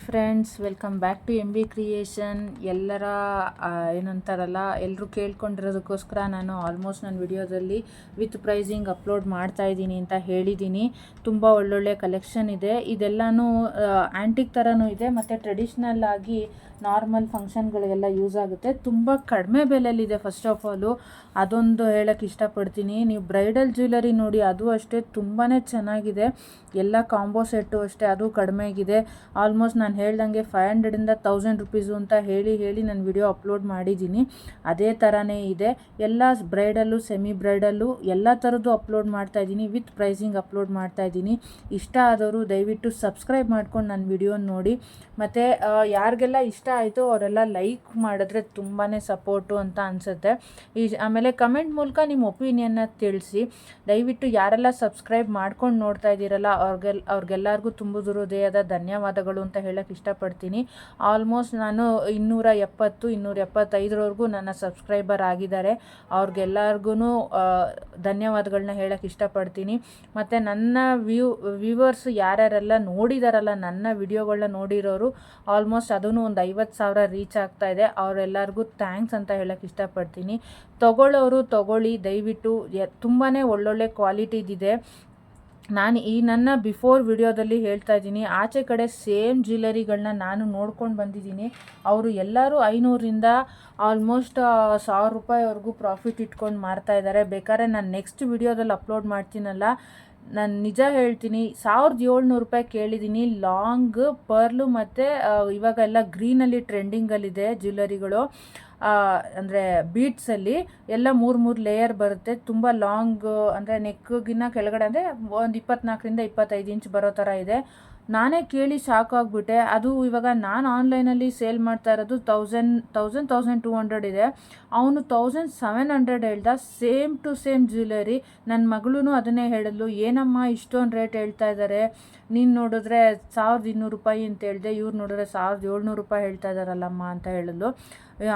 Friends, welcome back to M B creation. ಎಲ್ಲರ ಏನಂತಾರಲ್ಲ, ಎಲ್ಲರೂ ಕೇಳ್ಕೊಂಡಿರೋದಕ್ಕೋಸ್ಕರ ನಾನು ಆಲ್ಮೋಸ್ಟ್ ನನ್ನ ವಿಡಿಯೋದಲ್ಲಿ ವಿತ್ ಪ್ರೈಸಿಂಗ್ ಅಪ್ಲೋಡ್ ಮಾಡ್ತಾ ಇದ್ದೀನಿ ಅಂತ ಹೇಳಿದ್ದೀನಿ. ತುಂಬ ಒಳ್ಳೊಳ್ಳೆ ಕಲೆಕ್ಷನ್ ಇದೆ. ಇದೆಲ್ಲನೂ ಆ್ಯಂಟಿಕ್ ಥರನೂ ಇದೆ ಮತ್ತು ಟ್ರೆಡಿಷ್ನಲ್ ಆಗಿ ನಾರ್ಮಲ್ ಫಂಕ್ಷನ್ಗಳಿಗೆಲ್ಲ ಯೂಸ್ ಆಗುತ್ತೆ. ತುಂಬ ಕಡಿಮೆ ಬೆಲೆಯಲ್ಲಿದೆ. ಫಸ್ಟ್ ಆಫ್ ಆಲು ಅದೊಂದು ಹೇಳೋಕ್ಕೆ ಇಷ್ಟಪಡ್ತೀನಿ. ನೀವು ಬ್ರೈಡಲ್ ಜ್ಯುವೆಲರಿ ನೋಡಿ, ಅದು ಅಷ್ಟೇ ತುಂಬಾ ಚೆನ್ನಾಗಿದೆ. ಎಲ್ಲ ಕಾಂಬೋ ಸೆಟ್ಟು ಅಷ್ಟೇ, ಅದು ಕಡಿಮೆಗಿದೆ. ಆಲ್ಮೋಸ್ಟ್ ನಾನು ಹೇಳ್ದಂಗೆ 500ಇಂದ 1000 ರುಪೀಸು ಅಂತ ಹೇಳಿ ನಾನು ವಿಡಿಯೋ ಅಪ್ಲೋಡ್ ಮಾಡಿದ್ದೀನಿ. ಅದೇ ಥರನೇ ಇದೆ. ಎಲ್ಲ ಬ್ರೈಡಲ್ಲು, ಸೆಮಿ ಬ್ರೈಡಲ್ಲು ಎಲ್ಲ ಥರದ್ದು ಅಪ್ಲೋಡ್ ಮಾಡ್ತಾಯಿದ್ದೀನಿ. ವಿತ್ ಪ್ರೈಸಿಂಗ್ ಅಪ್ಲೋಡ್ ಮಾಡ್ತಾಯಿದ್ದೀನಿ. ಇಷ್ಟ ಆದವರು ದಯವಿಟ್ಟು ಸಬ್ಸ್ಕ್ರೈಬ್ ಮಾಡ್ಕೊಂಡು ನನ್ನ ವಿಡಿಯೋ ನೋಡಿ. ಮತ್ತು ಯಾರಿಗೆಲ್ಲ ಇಷ್ಟ ಆಯಿತು ಅವರೆಲ್ಲ ಲೈಕ್ ಮಾಡಿದ್ರೆ ತುಂಬಾ ಸಪೋರ್ಟು ಅಂತ ಅನಿಸುತ್ತೆ. ಆಮೇಲೆ ಕಮೆಂಟ್ ಮೂಲಕ ನಿಮ್ಮ ಒಪಿನಿಯನ್ನ ತಿಳಿಸಿ. ದಯವಿಟ್ಟು ಯಾರೆಲ್ಲ ಸಬ್ಸ್ಕ್ರೈಬ್ ಮಾಡ್ಕೊಂಡು ನೋಡ್ತಾ ಇದ್ದೀರಲ್ಲ ಅವ್ರಿಗೆಲ್ಲರಿಗೂ ತುಂಬ ಹೃದಯದ ಧನ್ಯವಾದಗಳು ಅಂತ ಹೇಳೋಕ್ಕೆ ಇಷ್ಟಪಡ್ತೀನಿ. ಆಲ್ಮೋಸ್ಟ್ ನಾನು 275 ನನ್ನ ಸಬ್ಸ್ಕ್ರೈಬರ್ ಆಗಿದ್ದಾರೆ. ಅವ್ರಿಗೆಲ್ಲರಿಗೂ ಧನ್ಯವಾದಗಳನ್ನ ಹೇಳೋಕ್ಕೆ ಇಷ್ಟಪಡ್ತೀನಿ. ಮತ್ತು ನನ್ನ ವ್ಯೂವರ್ಸ್ ಯಾರ್ಯಾರೆಲ್ಲ ನೋಡಿದಾರಲ್ಲ, ನನ್ನ ವಿಡಿಯೋಗಳನ್ನ ನೋಡಿರೋರು ಆಲ್ಮೋಸ್ಟ್ ಅದೂ ಒಂದು 50,000 ರೀಚ್ ಆಗ್ತಾ ಇದೆ. ಅವರೆಲ್ಲರಿಗೂ ಥ್ಯಾಂಕ್ಸ್ ಅಂತ ಹೇಳೋಕ್ಕೆ ಇಷ್ಟಪಡ್ತೀನಿ. ತೊಗೊಳ್ಳೋರು ತೊಗೊಳ್ಳಿ ದಯವಿಟ್ಟು. ತುಂಬಾ ಒಳ್ಳೊಳ್ಳೆ ಕ್ವಾಲಿಟಿದಿದೆ. ನಾನು ನನ್ನ ಬಿಫೋರ್ ವಿಡಿಯೋದಲ್ಲಿ ಹೇಳ್ತಾ ಇದ್ದೀನಿ, ಆಚೆ ಕಡೆ ಸೇಮ್ ಜ್ಯುವೆಲರಿಗಳನ್ನ ನಾನು ನೋಡ್ಕೊಂಡು ಬಂದಿದ್ದೀನಿ. ಅವರು ಎಲ್ಲರೂ 500ರಿಂದ ಆಲ್ಮೋಸ್ಟ್ 1000 ರೂಪಾಯಿವರೆಗೂ ಪ್ರಾಫಿಟ್ ಇಟ್ಕೊಂಡು ಮಾರ್ತಾ ಇದ್ದಾರೆ. ಬೇಕಾದ್ರೆ ನಾನು ನೆಕ್ಸ್ಟ್ ವಿಡಿಯೋದಲ್ಲಿ ಅಪ್ಲೋಡ್ ಮಾಡ್ತೀನಲ್ಲ, ನಾನು ನಿಜ ಹೇಳ್ತೀನಿ, 1700 ರೂಪಾಯಿ ಕೇಳಿದ್ದೀನಿ. ಲಾಂಗ್ ಪರ್ಲು ಮತ್ತು ಇವಾಗ ಎಲ್ಲ ಗ್ರೀನಲ್ಲಿ ಟ್ರೆಂಡಿಂಗಲ್ಲಿದೆ ಜ್ಯುವೆಲರಿಗಳು. ಅಂದರೆ ಬೀಡ್ಸಲ್ಲಿ ಎಲ್ಲ 3 ಲೇಯರ್ ಬರುತ್ತೆ. ತುಂಬ ಲಾಂಗ್, ಅಂದರೆ ನೆಕ್ಗಿನ್ನ ಕೆಳಗಡೆ ಅಂದರೆ ಒಂದು 24ರಿಂದ 25 ಇಂಚ್ ಬರೋ ಥರ ಇದೆ. ನಾನೇ ಕೇಳಿ ಶಾಕ್ ಆಗಿಬಿಟ್ಟೆ. ಅದು ಇವಾಗ ನಾನು ಆನ್ಲೈನಲ್ಲಿ ಸೇಲ್ ಮಾಡ್ತಾ ಇರೋದು 1200 ಇದೆ. ಅವನು 1700 ಹೇಳ್ದ. Same to same jewellery. ನನ್ನ ಮಗಳೂ ಅದನ್ನೇ ಹೇಳಿದ್ಲು, ಏನಮ್ಮ ಇಷ್ಟೊಂದು ರೇಟ್ ಹೇಳ್ತಾ ಇದ್ದಾರೆ, ನೀನು ನೋಡಿದ್ರೆ 1200 ರೂಪಾಯಿ ಅಂತ ಹೇಳಿದೆ, ಇವ್ರು ನೋಡಿದ್ರೆ 1700 ರೂಪಾಯಿ ಹೇಳ್ತಾ ಇದ್ದಾರಲ್ಲಮ್ಮ ಅಂತ ಹೇಳಿದ್ಲು.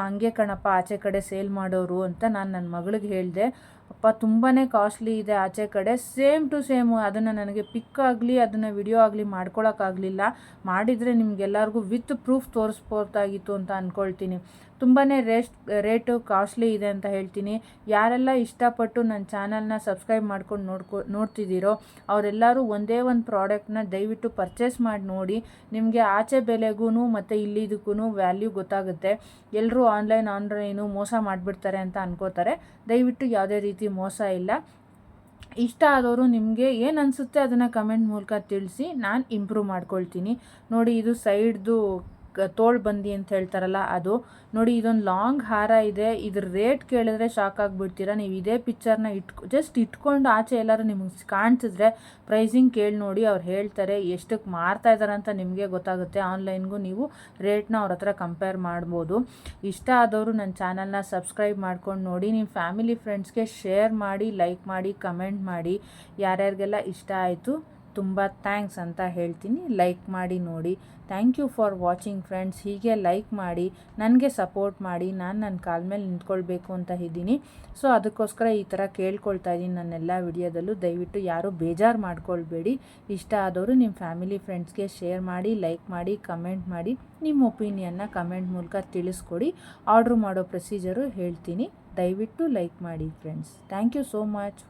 ಹಂಗೆ ಕಣಪ್ಪ ಆಚೆ ಕಡೆ ಸೇಲ್ ಮಾಡೋರು ಅಂತ ನಾನು ನನ್ನ ಮಗಳಿಗೆ ಹೇಳಿದೆ. ಅಪ್ಪ ತುಂಬಾ ಕಾಸ್ಟ್ಲಿ ಇದೆ ಆಚೆ ಕಡೆ. Same to same. ಅದನ್ನು ನನಗೆ ಪಿಕ್ ಆಗಲಿ, ಅದನ್ನು ವಿಡಿಯೋ ಆಗಲಿ ಮಾಡ್ಕೊಳಕ್ಕಾಗಲಿಲ್ಲ. ಮಾಡಿದರೆ ನಿಮಗೆಲ್ಲರಿಗೂ ವಿತ್ ಪ್ರೂಫ್ ತೋರಿಸ್ಬೋದಾಗಿತ್ತು ಅಂತ ಅಂದ್ಕೊಳ್ತೀನಿ. ತುಂಬಾ ರೇಟು ಕಾಸ್ಟ್ಲಿ ಇದೆ ಅಂತ ಹೇಳ್ತೀನಿ. ಯಾರೆಲ್ಲ ಇಷ್ಟಪಟ್ಟು ನನ್ನ ಚಾನಲ್ನ ಸಬ್ಸ್ಕ್ರೈಬ್ ಮಾಡ್ಕೊಂಡು ನೋಡ್ತಿದ್ದೀರೋ ಅವರೆಲ್ಲರೂ ಒಂದೇ ಒಂದು ಪ್ರಾಡಕ್ಟ್ನ ದಯವಿಟ್ಟು ಪರ್ಚೇಸ್ ಮಾಡಿ ನೋಡಿ. ನಿಮಗೆ ಆಚೆ ಬೆಲೆಗೂ ಮತ್ತು ಇಲ್ಲಿದಕ್ಕೂ ವ್ಯಾಲ್ಯೂ ಗೊತ್ತಾಗುತ್ತೆ. ಎಲ್ಲರೂ ಆನ್ಲೈನು ಮೋಸ ಮಾಡಿಬಿಡ್ತಾರೆ ಅಂತ ಅನ್ಕೋತಾರೆ. ದಯವಿಟ್ಟು ಯಾವುದೇ ರೀತಿ ಮೋಸ ಇಲ್ಲ. ಇಷ್ಟ ಆದವರು ನಿಮಗೆ ಏನು ಅನಿಸುತ್ತೆ ಅದನ್ನು ಕಮೆಂಟ್ ಮೂಲಕ ತಿಳಿಸಿ, ನಾನು ಇಂಪ್ರೂವ್ ಮಾಡ್ಕೊಳ್ತೀನಿ. ನೋಡಿ, ಇದು ಸೈಡ್ದು ತೋಳು ಬಂದಿ ಅಂತ ಹೇಳ್ತಾರಲ್ಲ ಅದು ನೋಡಿ. ಇದೊಂದು ಲಾಂಗ್ ಹಾರ ಇದೆ. ಇದ್ರ ರೇಟ್ ಕೇಳಿದ್ರೆ ಶಾಕ್ ಆಗಿಬಿಡ್ತೀರಾ. ನೀವು ಇದೇ ಪಿಕ್ಚರ್ನ ಜಸ್ಟ್ ಇಟ್ಕೊಂಡು ಆಚೆ ಎಲ್ಲರೂ ನಿಮಗೆ ಕಾಣಿಸಿದ್ರೆ ಪ್ರೈಸಿಂಗ್ ಕೇಳಿ ನೋಡಿ. ಅವ್ರು ಹೇಳ್ತಾರೆ ಎಷ್ಟಕ್ಕೆ ಮಾರ್ತಾ ಇದ್ದಾರೆ ಅಂತ ನಿಮಗೆ ಗೊತ್ತಾಗುತ್ತೆ. ಆನ್ಲೈನ್ಗೂ ನೀವು ರೇಟ್ನ ಅವ್ರ ಹತ್ರ ಕಂಪೇರ್ ಮಾಡ್ಬೋದು. ಇಷ್ಟ ಆದವರು ನನ್ನ ಚಾನಲ್ನ ಸಬ್ಸ್ಕ್ರೈಬ್ ಮಾಡ್ಕೊಂಡು ನೋಡಿ. ನಿಮ್ಮ ಫ್ಯಾಮಿಲಿ ಫ್ರೆಂಡ್ಸ್ಗೆ ಶೇರ್ ಮಾಡಿ, ಲೈಕ್ ಮಾಡಿ, ಕಮೆಂಟ್ ಮಾಡಿ. ಯಾರ್ಯಾರಿಗೆಲ್ಲ ಇಷ್ಟ ಆಯಿತು ತುಂಬ ಥ್ಯಾಂಕ್ಸ್ ಅಂತ ಹೇಳ್ತೀನಿ. ಲೈಕ್ ಮಾಡಿ ನೋಡಿ. Thank you for watching friends. ಹೀಗೆ ಲೈಕ್ ಮಾಡಿ, ನನಗೆ ಸಪೋರ್ಟ್ ಮಾಡಿ. ನಾನು ನನ್ನ ಕಾಲ ಮೇಲೆ ನಿಂತ್ಕೊಳ್ಬೇಕು ಅಂತ ಇದ್ದೀನಿ. ಸೊ ಅದಕ್ಕೋಸ್ಕರ ಈ ಥರ ಕೇಳ್ಕೊಳ್ತಾ ಇದ್ದೀನಿ ನನ್ನೆಲ್ಲ ವಿಡಿಯೋದಲ್ಲೂ. ದಯವಿಟ್ಟು ಯಾರೂ ಬೇಜಾರು ಮಾಡ್ಕೊಳ್ಬೇಡಿ. ಇಷ್ಟ ಆದವರು ನಿಮ್ಮ ಫ್ಯಾಮಿಲಿ ಫ್ರೆಂಡ್ಸ್ಗೆ ಶೇರ್ ಮಾಡಿ, ಲೈಕ್ ಮಾಡಿ, ಕಮೆಂಟ್ ಮಾಡಿ. ನಿಮ್ಮ ಒಪಿನಿಯನ್ನ ಕಮೆಂಟ್ ಮೂಲಕ ತಿಳಿಸ್ಕೊಡಿ. ಆರ್ಡ್ರ್ ಮಾಡೋ ಪ್ರೊಸೀಜರು ಹೇಳ್ತೀನಿ. ದಯವಿಟ್ಟು ಲೈಕ್ ಮಾಡಿ friends. Thank you so much.